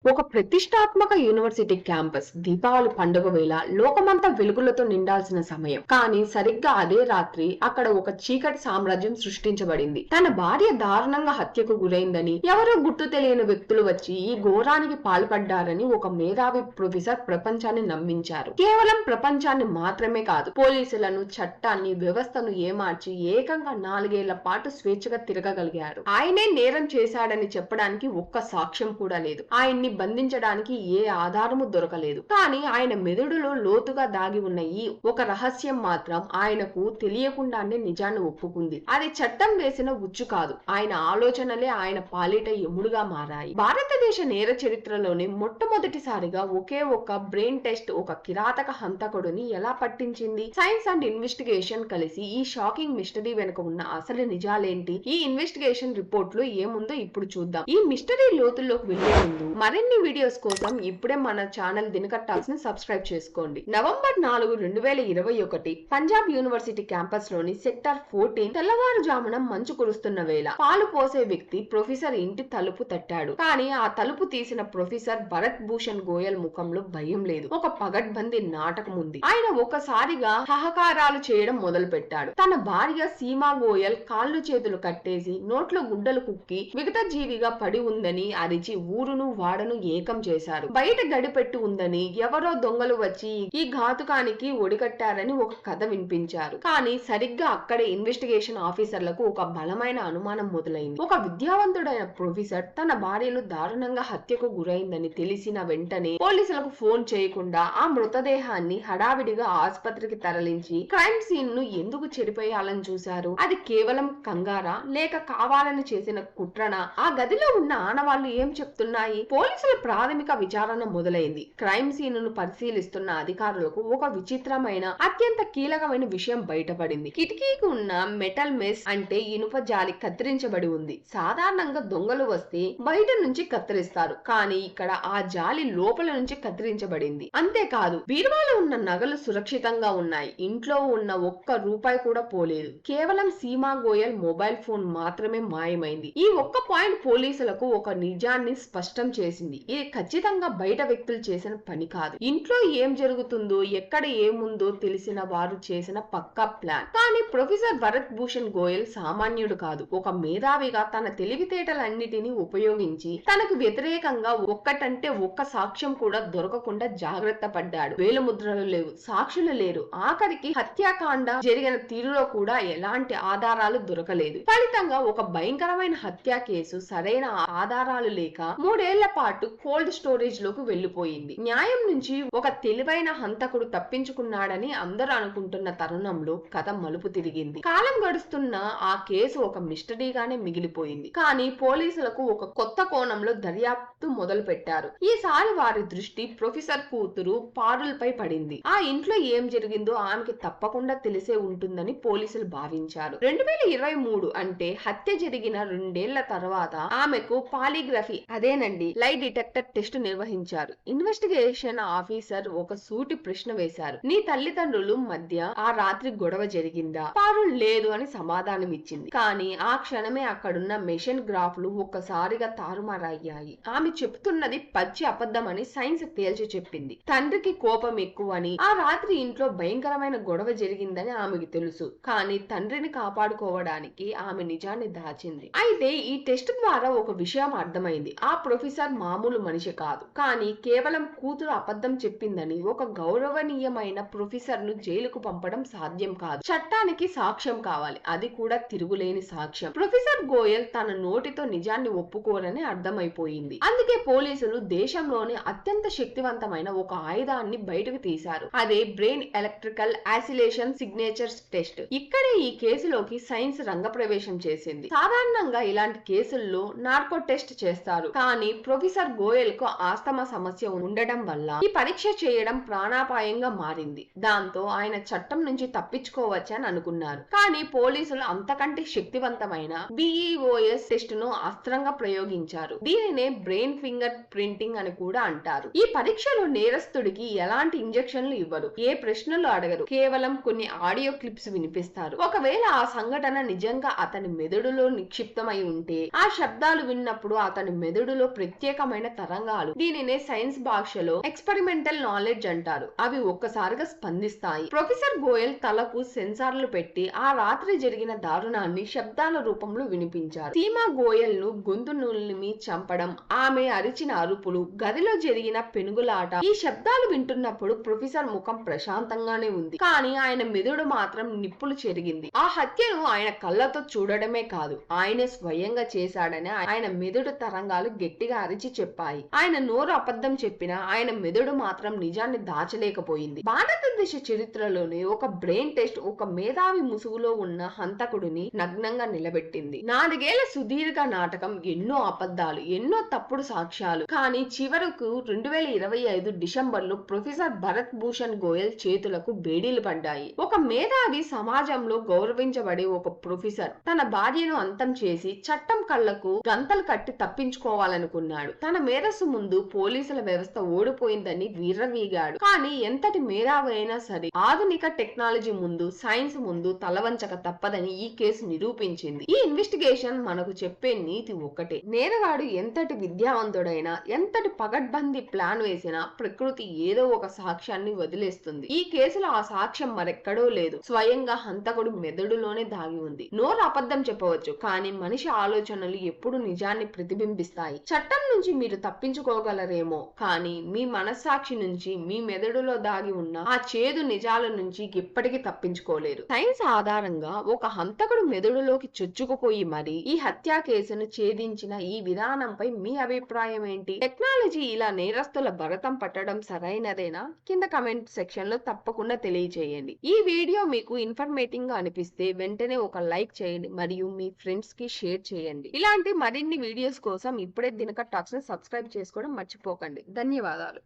ఒక ప్రతిష్టాత్మక university campus Deepavali పండుగ వేళ లోకమంతా వెలుగులతో నిండాల్సిన సమయం. కానీ సరిగ్గా అదే రాత్రి అక్కడ ఒక చీకటి సామ్రాజ్యం సృష్టించబడింది. తన భార్య దారుణంగా హత్యకు గురైందని ఎవరో గుర్తు తెలియని వ్యక్తులు వచ్చి ఈ ఘోరానికి పాల్పడ్డారని ఒక మేధావి ప్రొఫెసర్ ప్రపంచాన్ని నమ్మించారు. కేవలం ప్రపంచాన్ని మాత్రమే కాదు, పోలీసులను, చట్టాన్ని, వ్యవస్థను ఏమార్చి ఏకంగా 4 ఏళ్ల పాటు స్వేచ్ఛగా తిరగగలిగారు. ఆయనే నేరం చేశాడని చెప్పడానికి ఒక్క సాక్ష్యం కూడా లేదు. ఆయన్ని బంధించడానికి ఏ ఆధారము దొరకలేదు. కానీ ఆయన మెదడులో లోతుగా దాగి ఉన్న ఈ ఒక రహస్యం మాత్రం ఆయనకు తెలియకుండానే నిజాన్ని ఒప్పుకుంది. అది చట్టం వేసిన ఉచ్చు కాదు, ఆయన ఆలోచనలే ఆయన పాలిట ఎముడుగా మారాయి. భారతదేశ నేర చరిత్రలోనే మొట్టమొదటిసారిగా ఒకే ఒక బ్రెయిన్ టెస్ట్ ఒక కిరాతక హంతకుడిని ఎలా పట్టించింది. సైన్స్ అండ్ ఇన్వెస్టిగేషన్ కలిసి ఈ షాకింగ్ మిస్టరీ వెనుక ఉన్న అసలు నిజాలేంటి, ఈ ఇన్వెస్టిగేషన్ రిపోర్ట్ లో ఏముందో ఇప్పుడు చూద్దాం. ఈ మిస్టరీ లోతుల్లోకి వెళ్లే ముందు మరిన్ని వీడియోస్ కోసం ఇప్పుడే మన ఛానల్ దినకర్ టాక్స్ ని సబ్స్క్రైబ్ చేసుకోండి. నవంబర్ 4, 2021 పంజాబ్ యూనివర్సిటీ క్యాంపస్ లోని సెక్టార్ 14 తెల్లవారుజామున మంచు కురుస్తున్న వేళ పాలు పోసే వ్యక్తి ప్రొఫెసర్ ఇంటి తలుపు తట్టాడు. కానీ ఆ తలుపు తీసిన ప్రొఫెసర్ భరత్ భూషణ్ గోయల్ ముఖంలో భయం లేదు, ఒక పగడ్బందీ నాటకం ఉంది. ఆయన ఒక్కసారిగా హహకారాలు చేయడం మొదలు పెట్టాడు. తన భార్య సీమా గోయల్ కాళ్ళు చేతులు కట్టేసి నోట్లో గుడ్డలు కుక్కి మిగతా జీవిగా పడి ఉందని అరిచి ఊరును వాడను ఏకం చేశారు. బయట గడిపెట్టి ఉందని, ఎవరో దొంగలు వచ్చి ఈ ఘాతుకానికి ఒడికట్టారని ఒక కథ వినిపించారు. కానీ సరిగ్గా అక్కడే ఇన్వెస్టిగేషన్ ఆఫీసర్లకు ఒక బలమైన అనుమానం మొదలైంది. ఒక విద్యావంతుడైన ప్రొఫెసర్ తన భార్యను దారుణంగా హత్యకు గురైందని తెలిసిన వెంటనే పోలీసులకు ఫోన్ చేయకుండా ఆ మృతదేహాన్ని హడావిడిగా ఆసుపత్రికి తరలించి క్రైమ్ సీన్ ను ఎందుకు చెరిపేయాలని చూశారు. అది కేవలం కంగారా లేక కావాలని చేసిన కుట్రనా? ఆ గదిలో ఉన్న ఆనవాళ్లు ఏం చెప్తున్నాయి? పోలీసుల ప్రాథమిక విచారణ మొదలైంది. క్రైమ్ సీన్ ను పరిశీలిస్తున్న అధికారులకు ఒక విచిత్రమైన, అత్యంత కీలకమైన విషయం బయటపడింది. కిటికీకి ఉన్న మెటల్ మెస్ అంటే ఇనుప జాలి కత్తిరించబడి ఉంది. సాధారణంగా దొంగలు వస్తే బయట నుంచి కత్తిరిస్తారు, కానీ ఇక్కడ ఆ జాలి లోపల నుంచి కత్తిరించబడింది. అంతేకాదు, బీరువాలో ఉన్న నగలు సురక్షితంగా ఉన్నాయి. ఇంట్లో ఉన్న ఒక్క రూపాయి కూడా పోలేదు. కేవలం సీమా గోయల్ మొబైల్ ఫోన్ మాత్రమే మాయమైంది. ఈ ఒక్క పాయింట్ పోలీసులకు ఒక నిజాన్ని స్పష్టం చేసింది. ఇది ఖచ్చితంగా బయట వ్యక్తులు చేసిన పని కాదు. ఇంట్లో ఏం జరుగుతుందో, ఎక్కడ ఏముందో తెలిసిన వారు చేసిన పక్కా ప్లాన్. కానీ ప్రొఫెసర్ భరత్ భూషణ్ గోయల్ సామాన్యుడు కాదు. ఒక మేధావిగా తన తెలివితేటలన్నిటినీ ఉపయోగించి తనకు వ్యతిరేకంగా ఒక్కటంటే ఒక్క సాక్ష్యం కూడా దొరకకుండా జాగ్రత్త పడ్డాడు. వేలుముద్రలు లేవు, సాక్షులు లేరు, ఆఖరికి హత్యాకాండ జరిగిన తీరులో కూడా ఎలాంటి ఆధారాలు దొరకలేదు. ఫలితంగా ఒక భయంకరమైన హత్యా కేసు సరైన ఆధారాలు లేక 3 ఏళ్ల పాటు కోల్డ్ స్టోరేజ్ లోకి వెళ్లిపోయింది. న్యాయం నుంచి ఒక తెలివైన హంతకుడు తప్పించుకున్నాడని అందరూ అనుకుంటున్న తరుణంలో కథ మలుపు తిరిగింది. కాలం గడుస్తున్న ఆ కేసు ఒక మిస్టరీగానే మిగిలిపోయింది. కానీ పోలీసులకు ఒక కొత్త కోణంలో దర్యాప్తు మొదలు పెట్టారు. ఈసారి వారి దృష్టి ప్రొఫెసర్ కూతురు పారుల్ పై పడింది. ఆ ఇంట్లో ఏం జరిగిందో ఆమెకి తప్పకుండా తెలిసే ఉంటుందని పోలీసులు భావించారు. 2023 అంటే హత్య జరిగిన 2 ఏళ్ల తర్వాత ఆమెకు పాలిగ్రఫీ, అదేనండి లై డిటెక్టర్ టెస్ట్ నిర్వహించారు. ఇన్వెస్టిగేషన్ ఆఫీసర్ ఒక సూటి ప్రశ్న వేశారు. నీ తల్లిదండ్రులు మధ్య ఆ రాత్రి గొడవ జరిగిందా? పారుల్ లేదు అని సమాధానం ఇచ్చింది. కానీ ఆ క్షణమే అక్కడున్న మెషిన్ గ్రాఫ్లు ఒక్కసారిగా తారుమారయ్యాయి. ఆమె చెప్తున్నది పచ్చి అబద్ధమని సైన్స్ తేల్చి చెప్పింది. తండ్రికి కోపం ఎక్కువని, ఆ రాత్రి ఇంట్లో భయంకరమైన గొడవ జరిగిందని ఆమెకు తెలుసు. కానీ తండ్రిని కాపాడుకోవడానికి ఆమె నిజాన్ని దాచింది. అయితే ఈ టెస్ట్ ద్వారా ఒక విషయం అర్థమైంది. ఆ ప్రొఫెసర్ మామూలు మనిషి కాదు. కానీ కేవలం కూతురు అబద్ధం చెప్పిందని ఒక గౌరవనీయమైన ప్రొఫెసర్ ను జైలుకు పంపడం సాధ్యం కాదు. చట్టానికి సాక్ష్యం కావాలి, అది కూడా తిరుగులేని సాక్ష్యం. ప్రొఫెసర్ గోయల్ తన నోటితో నిజాన్ని ఒప్పుకోరని అర్థమైపోయింది. అందుకే పోలీసులు దేశంలోని అత్యంత శక్తివంతమైన ఒక ఆయుధాన్ని బయటకు తీశారు. అదే brain electrical oscillation signatures test. ఇక్కడే ఈ కేసులోకి సైన్స్ రంగప్రవేశం చేసింది. సాధారణంగా ఇలాంటి కేసుల్లో నార్కో టెస్ట్ చేస్తారు. కానీ ప్రొఫెసర్ గోయల్ కు ఆస్తమా సమస్య ఉండడం వల్ల ఈ పరీక్ష చేయడం ప్రాణాపాయంగా మారింది. దాంతో ఆయన చట్టం నుంచి తప్పించుకోవచ్చని అనుకున్నారు. కానీ పోలీసులు అంతకంటే శక్తివంతమైన BEOS టెస్ట్ ను అస్త్రంగా ప్రయోగించారు. దీనినే బ్రెయిన్ ఫింగర్ ప్రింటింగ్ అని కూడా అంటారు. ఈ పరీక్షలో నేరస్తుడికి ఎలాంటి ఇంజెక్షన్లు ఇవ్వరు, ఏ ప్రశ్నలు అడగరు, కేవలం కొన్ని ఆడియో క్లిప్స్ వినిపిస్తారు. ఒకవేళ ఆ సంఘటన నిజంగా అతని మెదడులో నిక్షిప్తమై ఉంటే, ఆ శబ్దాలు విన్నప్పుడు అతని మెదడులో ప్రత్యేక ప్రత్యేకమైన తరంగాలు. దీనినే సైన్స్ భాషలో ఎక్స్పెరిమెంటల్ నాలెడ్జ్ అంటారు. అవి ఒక్కసారిగా స్పందిస్తాయి. ప్రొఫెసర్ గోయల్ తలకు సెన్సార్లు పెట్టి ఆ రాత్రి జరిగిన దారుణాన్ని శబ్దాల రూపంలో వినిపించారు. సీమా గోయల్ ను గొంతు నులిమి చంపడం, ఆమె అరిచిన అరుపులు, గదిలో జరిగిన పెనుగులాట, ఈ శబ్దాలు వింటున్నప్పుడు ప్రొఫెసర్ ముఖం ప్రశాంతంగానే ఉంది. కానీ ఆయన మెదడు మాత్రం నిప్పులు చెరిగింది. ఆ హత్యను ఆయన కళ్ళతో చూడడమే కాదు, ఆయనే స్వయంగా చేశాడని ఆయన మెదడు తరంగాలు గట్టిగా అరిచి చెప్పాయి. ఆయన నోరు అబద్ధం చెప్పినా ఆయన మెదడు మాత్రం నిజాన్ని దాచలేకపోయింది. భారతదేశ చరిత్రలోనే ఒక బ్రెయిన్ టెస్ట్ ఒక మేధావి ముసుగులో ఉన్న హంతకుడిని నగ్నంగా నిలబెట్టింది. 4 ఏళ్ల సుదీర్ఘ నాటకం, ఎన్నో అబద్ధాలు, ఎన్నో తప్పుడు సాక్ష్యాలు. కానీ చివరకు 2025 డిసెంబర్లో ప్రొఫెసర్ భరత్ భూషణ్ గోయల్ చేతులకు బేడీలు పడ్డాయి. ఒక మేధావి, సమాజంలో గౌరవించబడే ఒక ప్రొఫెసర్ తన భార్యను అంతం చేసి చట్టం కళ్లకు గంతలు కట్టి తప్పించుకోవాలనుకున్నాడు. తన మేధస్సు ముందు పోలీసుల వ్యవస్థ ఓడిపోయిందని విర్రవీగాడు. కానీ ఎంతటి మేధావి అయినా సరే ఆధునిక టెక్నాలజీ ముందు, సైన్స్ ముందు తలవంచక తప్పదని ఈ కేసు నిరూపించింది. ఈ ఇన్వెస్టిగేషన్ మనకు చెప్పే నీతి ఒకటే: నేరగాడు ఎంతటి విద్యావంతుడైనా, ఎంతటి పగడ్బందీ ప్లాన్ వేసినా ప్రకృతి ఏదో ఒక సాక్ష్యాన్ని వదిలేస్తుంది. ఈ కేసులో ఆ సాక్ష్యం మరెక్కడో లేదు, స్వయంగా హంతకుడు మెదడులోనే దాగి ఉంది. నోరు అబద్ధం చెప్పవచ్చు, కానీ మనిషి ఆలోచనలు ఎప్పుడు నిజాన్ని ప్రతిబింబిస్తాయి. చట్టం నుంచి మీరు తప్పించుకోగలరేమో, కానీ మీ మనస్సాక్షి నుంచి, మీ మెదడులో దాగి ఉన్న ఆ చేదు నిజాల నుంచి ఎప్పటికీ తప్పించుకోలేరు. సైన్స్ ఆధారంగా ఒక హంతకుడు మెదడులోకి చొచ్చుకుపోయి మరి ఈ హత్యా కేసును ఛేదించిన ఈ విధానంపై మీ అభిప్రాయం ఏంటి? టెక్నాలజీ ఇలా నేరస్తుల భరతం పట్టడం సరైనదేనా? కింద కమెంట్ సెక్షన్ లో తప్పకుండా తెలియజేయండి. ఈ వీడియో మీకు ఇన్ఫర్మేటివ్ గా అనిపిస్తే వెంటనే ఒక లైక్ చేయండి మరియు మీ ఫ్రెండ్స్ కి షేర్ చేయండి. ఇలాంటి మరిన్ని వీడియోస్ కోసం ఇప్పుడే దినకర్ టాక్స్ ని సబ్స్క్రైబ్ చేసుకోవడం మర్చిపోకండి. ధన్యవాదాలు.